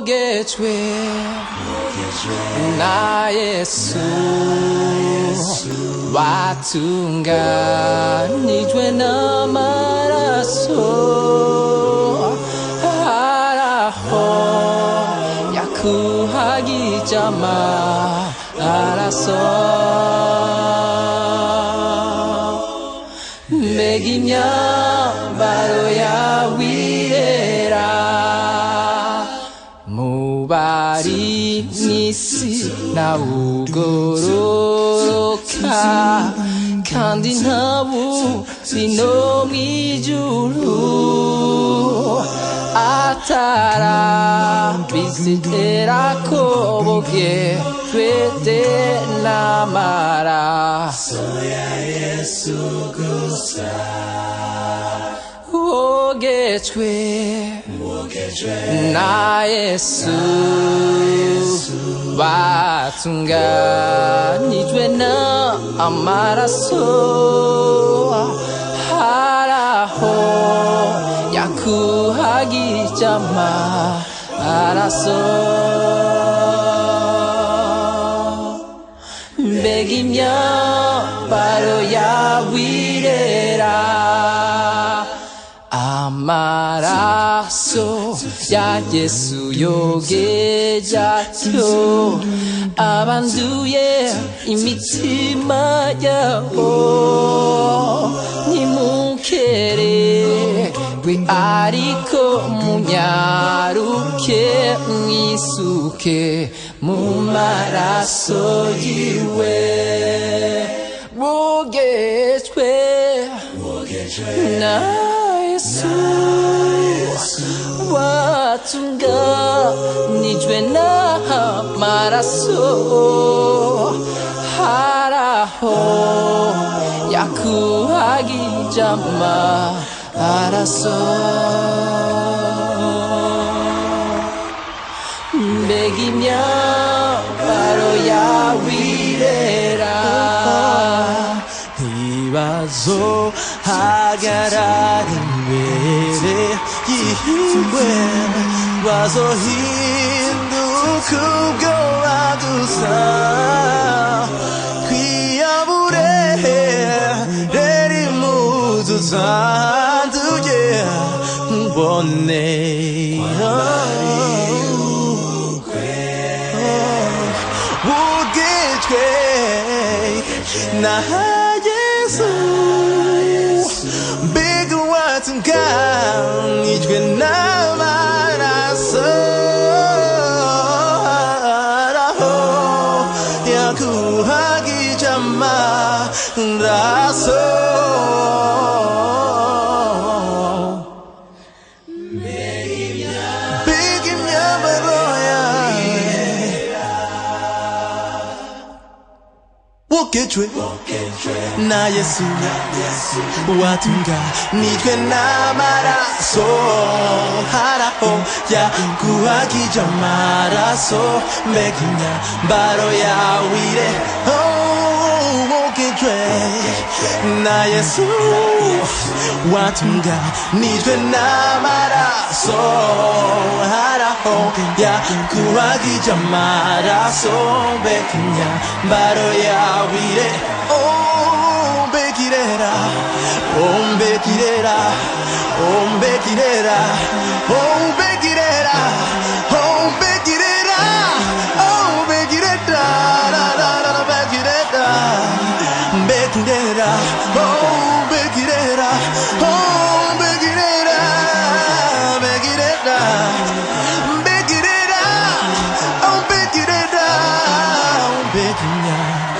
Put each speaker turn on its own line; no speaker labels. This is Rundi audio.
Wogejwe na Yesu watunganijwe n'amaraso araho yakuhagije amaraso mbega imyambaro yawe irera mubari mw'isi ntawugororoka kandi ntawuzi no mw'ijuru atarabiziterako bogejwe n'amaraso ya Yesu gusa wogejwe na Yesu watunganijwe n'amaraso araho yakuhagije amaraso mbega imyambaro yawe irera amaraso ya Yesu yogeje atyo abanduye imitima yabo ntimukererwe ariko munyaruke mwisuke mu maraso yiwe wogejwe na Yesu watunganijwe n'amaraso araho yakuhagije amaraso mbega imyambaro yawe irera ibibazo hagarara imbere y'ihirwe bazohinduka ubwoba gusa kwiyabure rero impuzu zanduye mbone wogejwe na Yesu mbega watunganijwe n'amaraso araho yakuhagije amaraso mbega imyambaro yawe wogejwe na Yesu watunganijwe n'amaraso araho yakuhagije amaraso mbega imyambaro yawe irera wogejwe na Yesu watunganijwe n'amaraso araho yakuhagije amaraso mbega imyambaro yawe irera Ombekirera, ombekirera, ombekirera, ombekirera, ombekirera, ombekirera, la la la la, bekirera, bekirera, ombekirera, ombekirera, bekirera, bekirera, ombekirera, ombekirera.